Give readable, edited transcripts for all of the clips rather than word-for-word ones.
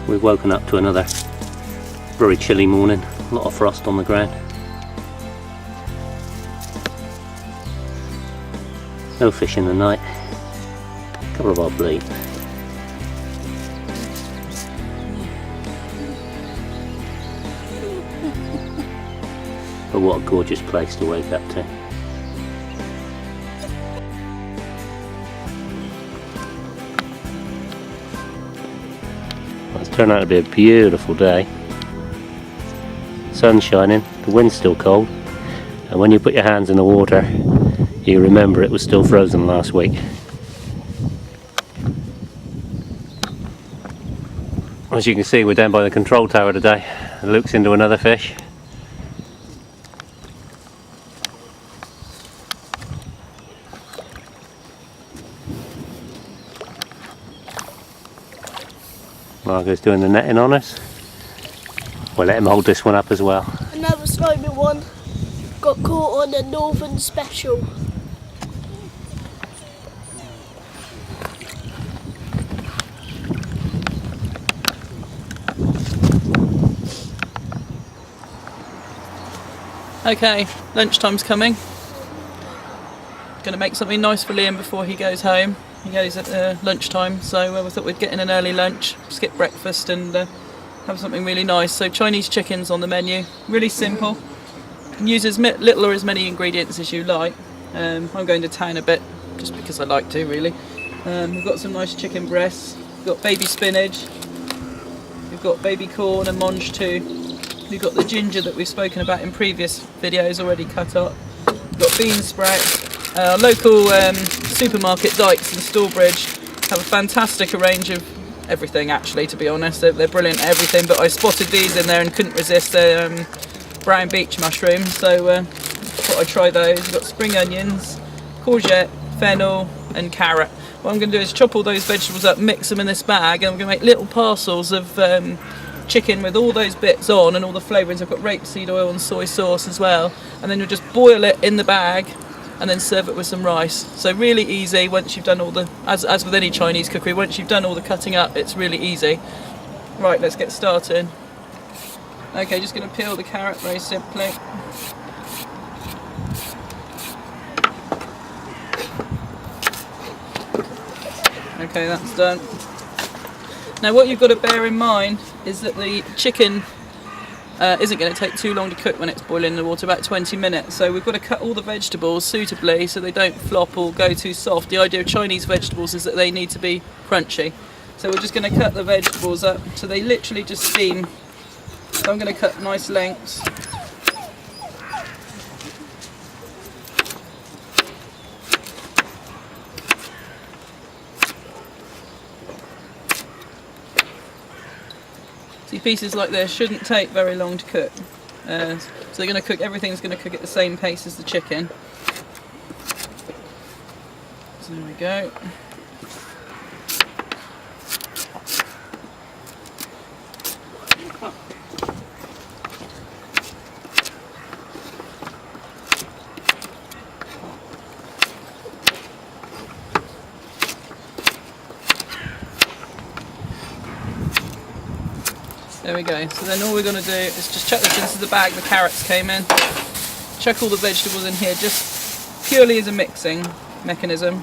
We've woken up to another very chilly morning, a lot of frost on the ground. No fish in the night, a couple of odd bleak. But what a gorgeous place to wake up to. Well, it's turned out to be a beautiful day. Sun's shining, the wind's still cold, and when you put your hands in the water you remember it was still frozen last week. As you can see, we're down by the control tower today. Luke's into another fish. Margot's doing the netting on us. We'll let him hold this one up as well. Another slimy one got caught on a Northern Special. Okay, lunchtime's coming. Going to make something nice for Liam before he goes home. He goes at lunchtime, so we thought we'd get in an early lunch, skip breakfast and have something really nice. So Chinese chicken's on the menu, really simple. You can use as little or as many ingredients as you like. I'm going to town a bit, just because I like to really. We've got some nice chicken breasts, we've got baby spinach, we've got baby corn and mange too. We've got the ginger that we've spoken about in previous videos already cut up. We've got bean sprouts. Our local supermarket, Dykes in Stallbridge, have a fantastic range of everything actually, to be honest. They're brilliant at everything, but I spotted these in there and couldn't resist. They're brown beach mushrooms, so thought I'd try those. We've got spring onions, courgette, fennel and carrot. What I'm going to do is chop all those vegetables up, mix them in this bag, and I'm going to make little parcels of chicken with all those bits on and all the flavourings. I've got rapeseed oil and soy sauce as well, and then you'll just boil it in the bag and then serve it with some rice. So really easy once you've done all the, as with any Chinese cookery, once you've done all the cutting up, it's really easy. Right, let's get started. Okay, just going to peel the carrot very simply. Okay, that's done. Now what you've got to bear in mind is that the chicken isn't going to take too long to cook when it's boiling in the water, about 20 minutes. So we've got to cut all the vegetables suitably so they don't flop or go too soft. The idea of Chinese vegetables is that they need to be crunchy. So we're just going to cut the vegetables up so they literally just steam. So I'm going to cut nice lengths. See, pieces like this shouldn't take very long to cook. So they're going to cook, everything's going to cook at the same pace as the chicken. So there we go. There we go. So then all we're going to do is just chuck this into the bag the carrots came in. Chuck all the vegetables in here just purely as a mixing mechanism.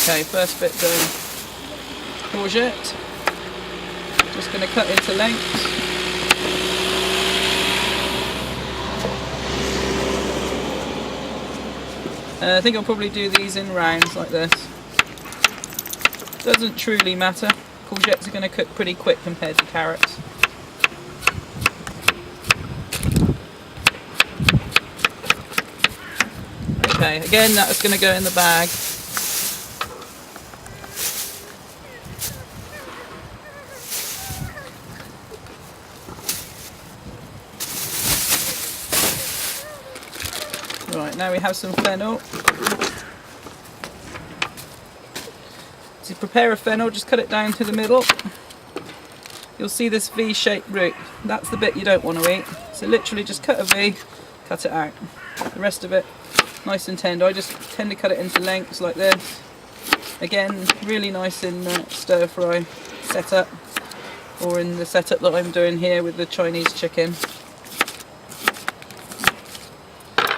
Okay, first bit done. Courgette. Just going to cut into lengths. I think I'll probably do these in rounds like this. Doesn't truly matter. Courgettes are going to cook pretty quick compared to carrots. Okay, again that's going to go in the bag. Right, now we have some fennel. To prepare a fennel, just cut it down to the middle. You'll see this V-shaped root. That's the bit you don't want to eat. So literally just cut a V, cut it out. The rest of it, nice and tender. I just tend to cut it into lengths like this. Again, really nice in stir fry setup, or in the setup that I'm doing here with the Chinese chicken.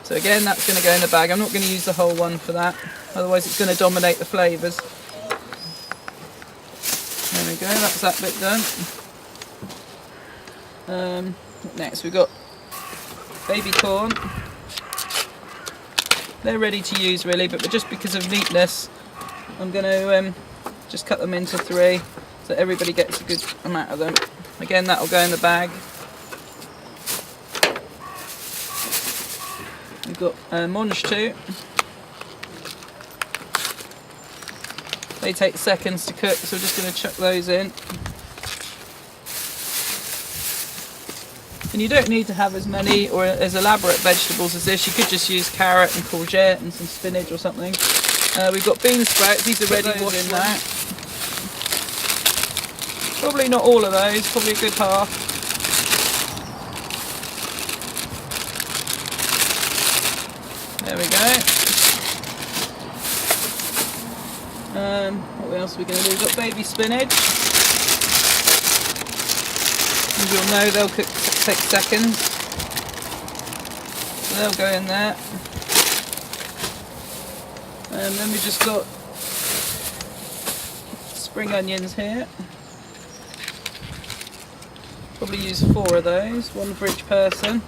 So again, that's going to go in the bag. I'm not going to use the whole one for that, otherwise it's going to dominate the flavours. There we go, that's that bit done. Next we've got baby corn. They're ready to use really, but just because of neatness, I'm going to just cut them into 3 so everybody gets a good amount of them. Again, that'll go in the bag. We've got mange too. They take seconds to cook, so we're just going to chuck those in. And you don't need to have as many or as elaborate vegetables as this. You could just use carrot and courgette and some spinach or something. We've got bean sprouts. These are ready washed now. Probably not all of those, probably a good half. There we go. What else are we going to do? We've got baby spinach. As you'll know, they'll take seconds. So they'll go in there. And then we've just got spring onions here. Probably use 4 of those, 1 for each person.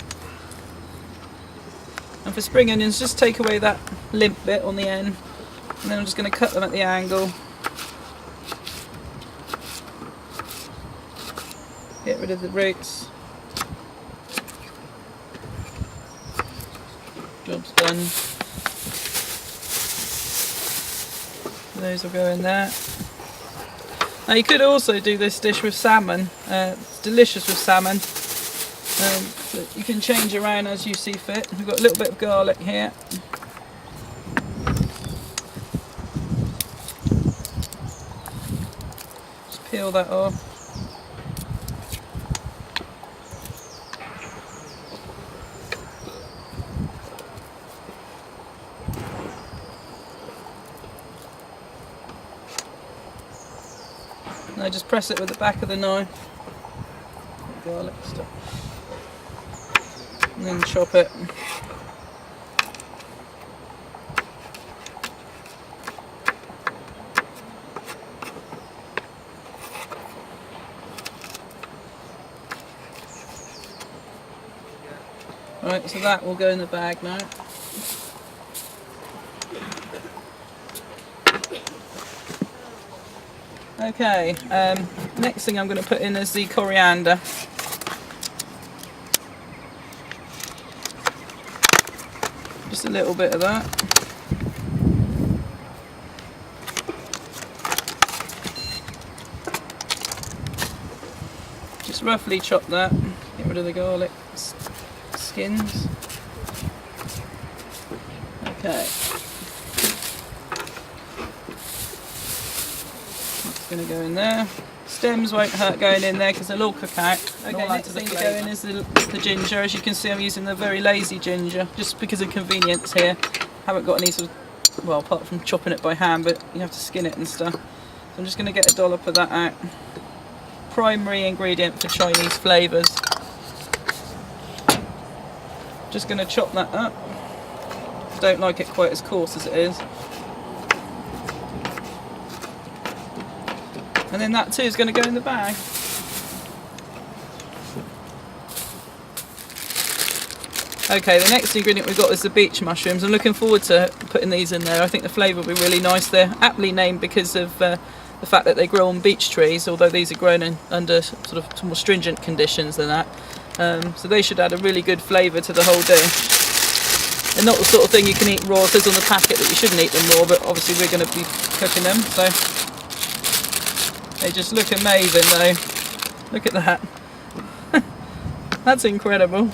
And for spring onions, just take away that limp bit on the end, and then I'm just going to cut them at the angle. Get rid of the roots. Job's done. Those will go in there. Now you could also do this dish with salmon. It's delicious with salmon. But you can change around as you see fit. We've got a little bit of garlic here. Just peel that off. Now just press it with the back of the knife. Garlic stuff. And then chop it. Right, so that will go in the bag now. Okay, next thing I'm going to put in is the coriander. Just a little bit of that. Just roughly chop that. Get rid of the garlic skins. Okay. Going to go in there. Stems won't hurt going in there because they'll all cook out. Okay, next thing to go in is the ginger. As you can see, I'm using the very lazy ginger just because of convenience here. Haven't got any sort of, well, apart from chopping it by hand, but you have to skin it and stuff. So I'm just going to get a dollop of that out. Primary ingredient for Chinese flavours. Just going to chop that up. Don't like it quite as coarse as it is. And then that too is going to go in the bag. Okay, the next ingredient we've got is the beach mushrooms. I'm looking forward to putting these in there. I think the flavour will be really nice. They're aptly named because of the fact that they grow on beach trees, although these are grown under sort of more stringent conditions than that. So they should add a really good flavour to the whole dish. They're not the sort of thing you can eat raw. It says on the packet that you shouldn't eat them raw, but obviously we're going to be cooking them. So they just look amazing though. Look at that. That's incredible.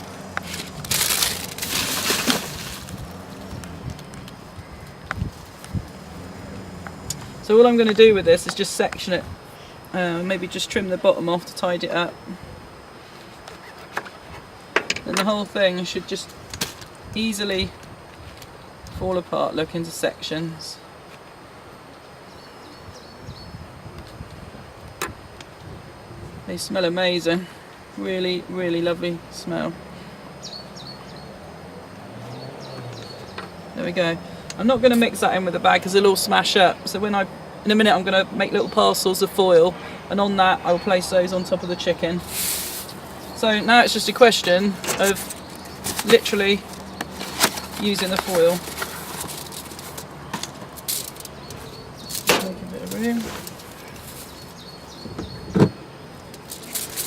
So all I'm going to do with this is just section it. Maybe just trim the bottom off to tidy it up. And the whole thing should just easily fall apart, look into sections. They smell amazing. Really, really lovely smell. There we go. I'm not going to mix that in with the bag because it'll all smash up. So in a minute I'm going to make little parcels of foil, and on that I will place those on top of the chicken. So now it's just a question of literally using the foil. Make a bit of room.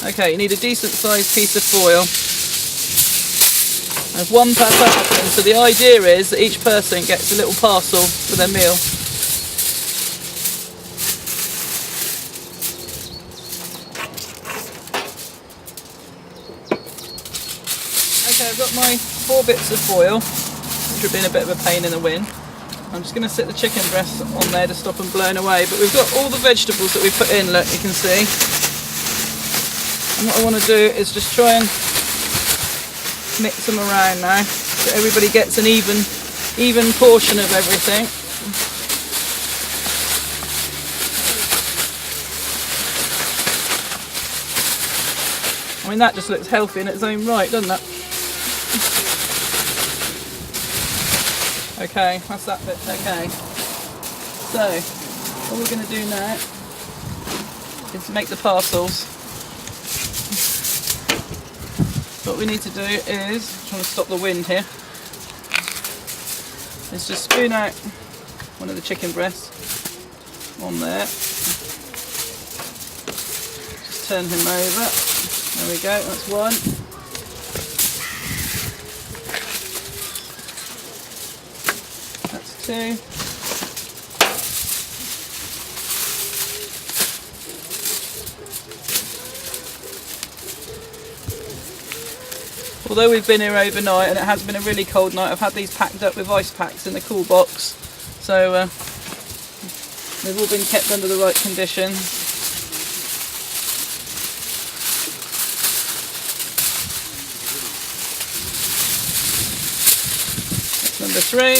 Okay, you need a decent sized piece of foil. There's one per person, so the idea is that each person gets a little parcel for their meal. Okay, I've got my 4 bits of foil, which have been a bit of a pain in the wind. I'm just going to sit the chicken breast on there to stop them blowing away, but we've got all the vegetables that we put in, look, you can see. And what I want to do is just try and mix them around now, so everybody gets an even portion of everything. I mean, that just looks healthy in its own right, doesn't it? Okay, that's that bit. Okay, so what we're going to do now is make the parcels. What we need to do is, trying to stop the wind here, is just spoon out one of the chicken breasts on there. Just turn him over. There we go, that's one. That's two. Although we've been here overnight and it has been a really cold night, I've had these packed up with ice packs in the cool box, so they've all been kept under the right conditions. That's number 3.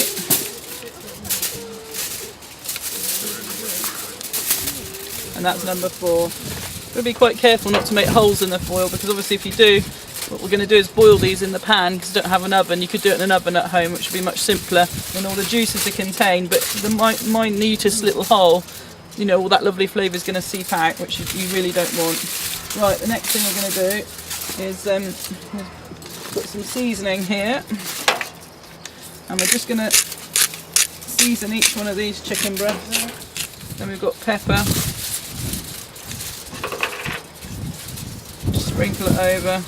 And that's number 4. We'll be quite careful not to make holes in the foil, because obviously if you do, what we're going to do is boil these in the pan, because I don't have an oven. You could do it in an oven at home, which would be much simpler, and all the juices are contained, but the minutest little hole, you know, all that lovely flavour is going to seep out, which you really don't want. Right, the next thing we're going to do is put some seasoning here, and we're just going to season each one of these chicken breasts. Then we've got pepper. Just sprinkle it over.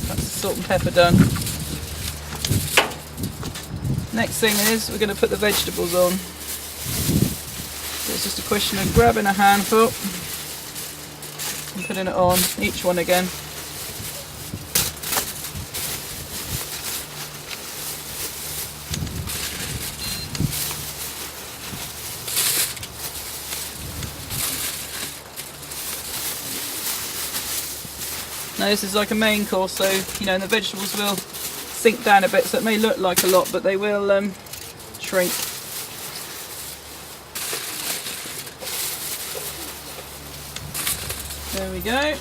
That's the salt and pepper done. Next thing is we're going to put the vegetables on. So it's just a question of grabbing a handful and putting it on, each one again. Now this is like a main course, so you know, and the vegetables will sink down a bit, so it may look like a lot, but they will shrink. There we go.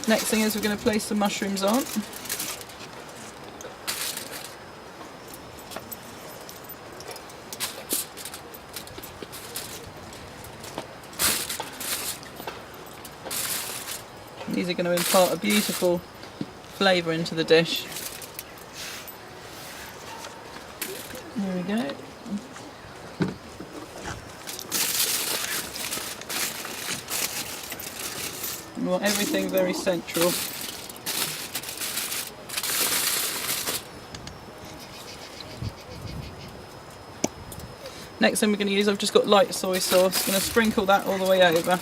Next thing is we're going to place some mushrooms on. These are going to impart a beautiful flavour into the dish. There we go. We want everything very central. Next thing we're going to use, I've just got light soy sauce. I'm going to sprinkle that all the way over.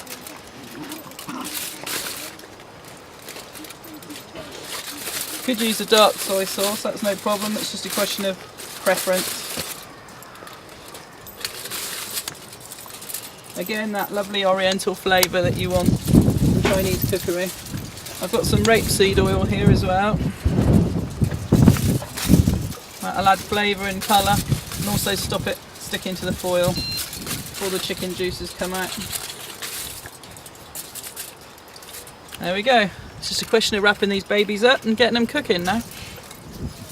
Could use a dark soy sauce, that's no problem, it's just a question of preference. Again, that lovely oriental flavour that you want from Chinese cookery. I've got some rapeseed oil here as well. That'll add flavour and colour and also stop it sticking to the foil before the chicken juices come out. There we go. It's just a question of wrapping these babies up and getting them cooking now.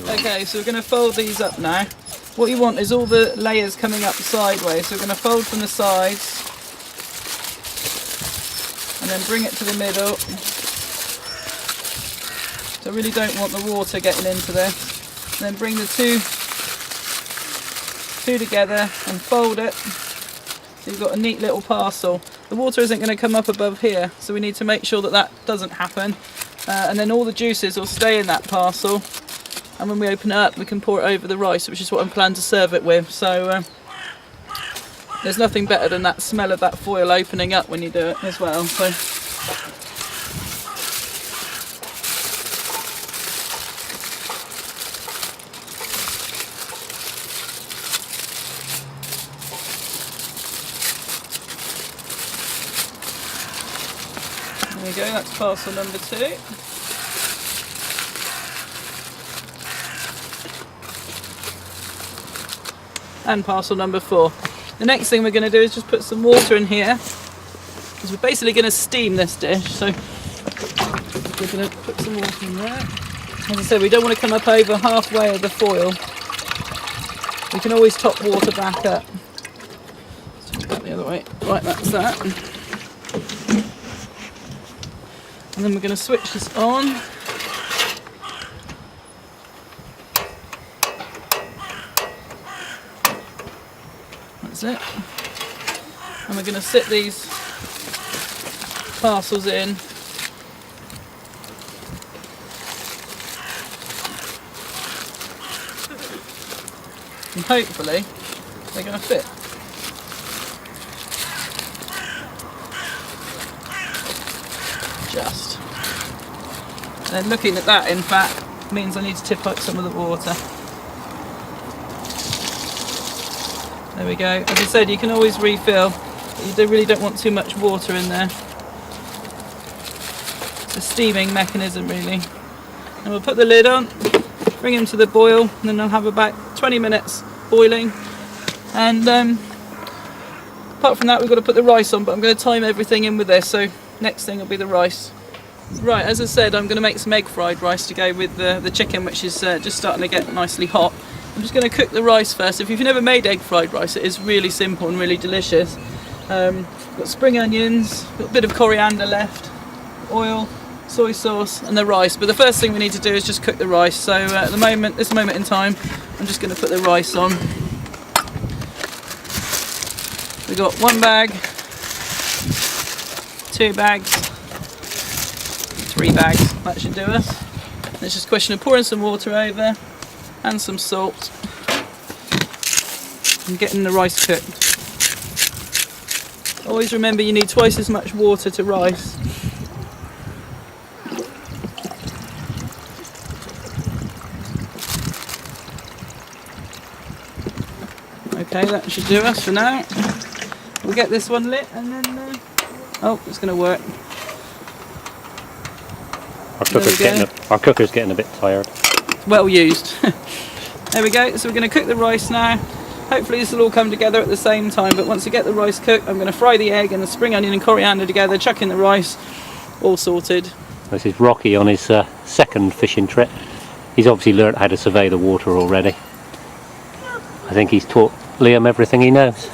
Okay, so we're going to fold these up now. What you want is all the layers coming up sideways. So we're going to fold from the sides and then bring it to the middle. So I really don't want the water getting into this. And then bring the two together and fold it. So you've got a neat little parcel. The water isn't going to come up above here, so we need to make sure that that doesn't happen. And then all the juices will stay in that parcel. And when we open it up, we can pour it over the rice, which is what I'm planning to serve it with. So there's nothing better than that smell of that foil opening up when you do it as well. So there we go, that's parcel number 2. And parcel number 4. The next thing we're going to do is just put some water in here, because we're basically going to steam this dish. So we're going to put some water in there. As I said, we don't want to come up over halfway of the foil. We can always top water back up. Let's turn that the other way. Right, that's that. And then we're going to switch this on. That's it. And we're going to sit these parcels in. And hopefully they're going to fit. Just. And then looking at that, in fact, means I need to tip out some of the water. There we go. As I said, you can always refill, but you really don't want too much water in there. It's a steaming mechanism, really. And we'll put the lid on, bring them to the boil, and then I'll have about 20 minutes boiling. And apart from that, we've got to put the rice on, but I'm going to time everything in with this, so next thing will be the rice. Right, as I said, I'm going to make some egg fried rice to go with the chicken, which is just starting to get nicely hot. I'm just going to cook the rice first. If you've never made egg fried rice, it is really simple and really delicious. Got spring onions, got a bit of coriander left, oil, soy sauce and the rice. But the first thing we need to do is just cook the rice. So at this moment in time, I'm just going to put the rice on. We've got 1 bag, 2 bags, 3 bags. That should do us. It's just a question of pouring some water over and some salt and getting the rice cooked. Always remember you need twice as much water to rice. Okay, that should do us for now. We'll get this one lit and then oh, it's going to work. Our cooker's getting a bit tired. Well used. There we go, so we're going to cook the rice now. Hopefully this will all come together at the same time, but once we get the rice cooked, I'm going to fry the egg and the spring onion and coriander together, chuck in the rice, all sorted. This is Rocky on his second fishing trip. He's obviously learnt how to survey the water already. I think he's taught Liam everything he knows.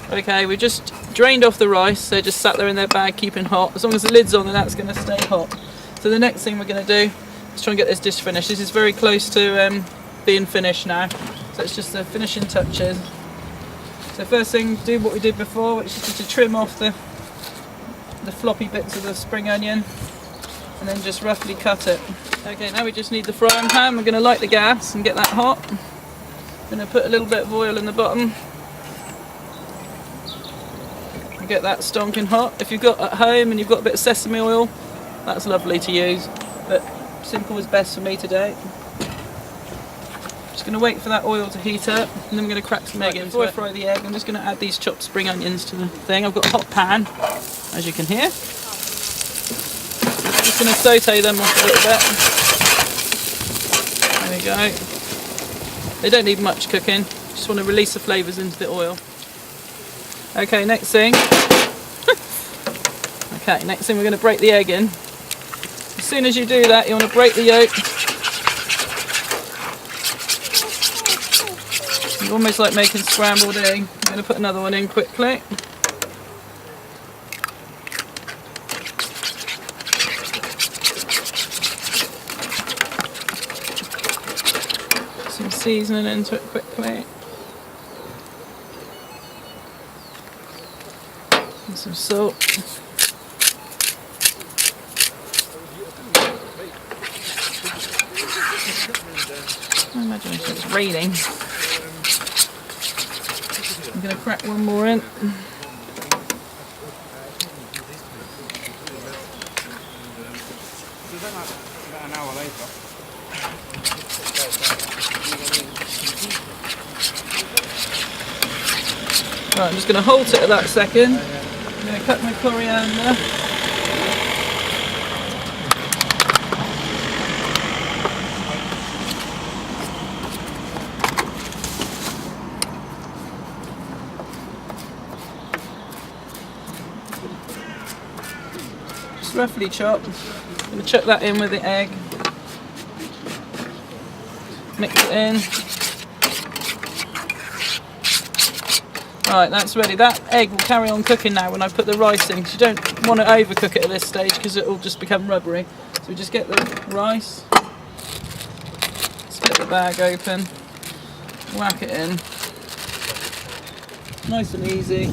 Okay, we've just drained off the rice, they're just sat there in their bag keeping hot. As long as the lid's on, then that's going to stay hot. So the next thing we're going to do is try and get this dish finished. This is very close to being finished now, so it's just the finishing touches. So first thing, do what we did before, which is just to trim off the floppy bits of the spring onion and then just roughly cut it. Okay, now we just need the frying pan. We're going to light the gas and get that hot. I'm going to put a little bit of oil in the bottom and get that stonking hot. If you've got at home and you've got a bit of sesame oil, that's lovely to use, but simple is best for me today. Just going to wait for that oil to heat up and then I'm going to crack some egg in. Before I fry the egg, I'm just going to add these chopped spring onions to the thing. I've got a hot pan, as you can hear. Just going to saute them off a little bit. There we go. They don't need much cooking, just want to release the flavours into the oil. Okay, next thing. Okay, next thing we're going to break the egg in. As soon as you do that, you want to break the yolk. It's almost like making scrambled egg. I'm going to put another one in quickly. Some seasoning into it quickly. And some salt. I imagine if it's raining. I'm going to crack one more in. Right, I'm just going to halt it at that second. I'm going to cut my coriander. Just roughly chopped. I'm going to chuck that in with the egg. Mix it in. Right, that's ready. That egg will carry on cooking now when I put the rice in, because you don't want to overcook it at this stage because it will just become rubbery. So we just get the rice, split the bag open, whack it in. Nice and easy.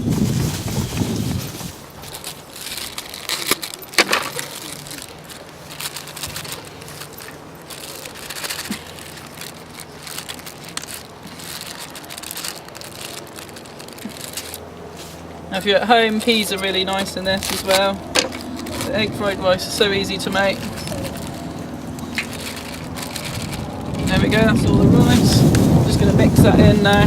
Now if you're at home, peas are really nice in this as well. The egg fried rice is so easy to make. There we go, that's all the rice. I'm just going to mix that in now.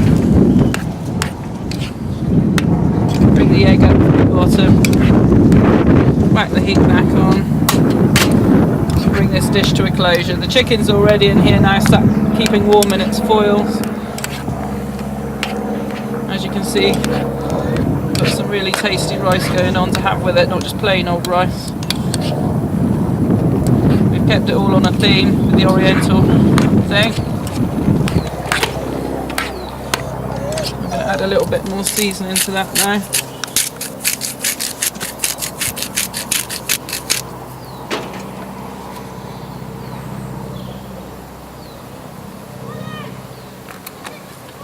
Bring the egg up from the bottom. Whack the heat back on. Bring this dish to a closure. The chicken's already in here now, sat keeping warm in its foils. As you can see, got some really tasty rice going on to have with it, not just plain old rice. We've kept it all on a theme with the Oriental thing. I'm going to add a little bit more seasoning to that now.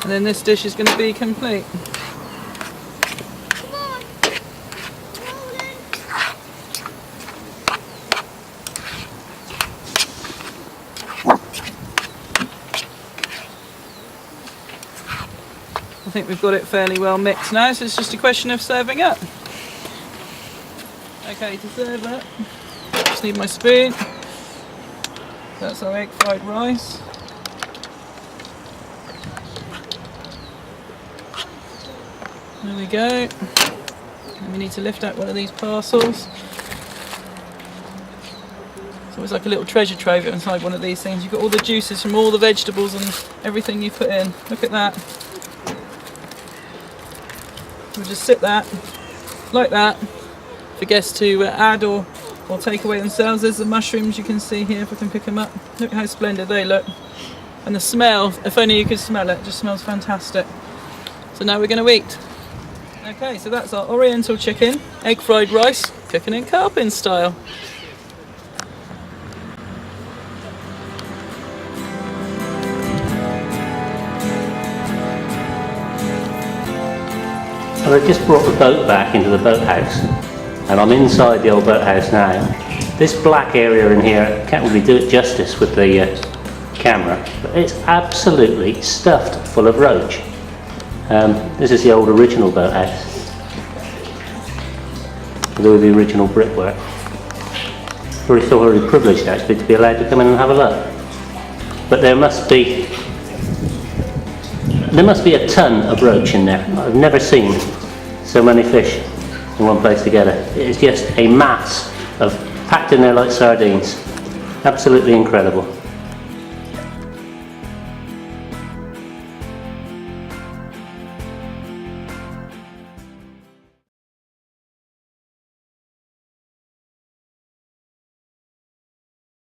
And then this dish is going to be complete. I think we've got it fairly well mixed now, so it's just a question of serving up. Okay, to serve up, just need my spoon. That's our egg fried rice. There we go. And we need to lift out one of these parcels. It's always like a little treasure trove inside one of these things. You've got all the juices from all the vegetables and everything you put in. Look at that. We'll just sit that, like that, for guests to add or take away themselves. There's the mushrooms you can see here, if I can pick them up. Look how splendid they look. And the smell, if only you could smell it, just smells fantastic. So now we're going to eat. Okay, so that's our Oriental chicken, egg fried rice, cooking in Carpin style. Well, I've just brought the boat back into the boathouse, and I'm inside the old boathouse now. This black area in here, can't really do it justice with the camera, but it's absolutely stuffed full of roach. This is the old original boathouse, with all the original brickwork. Really feel very privileged actually to be allowed to come in and have a look. But there must be a ton of roach in there. I've never seen so many fish in one place together. It's just a mass of packed in there like sardines. Absolutely incredible.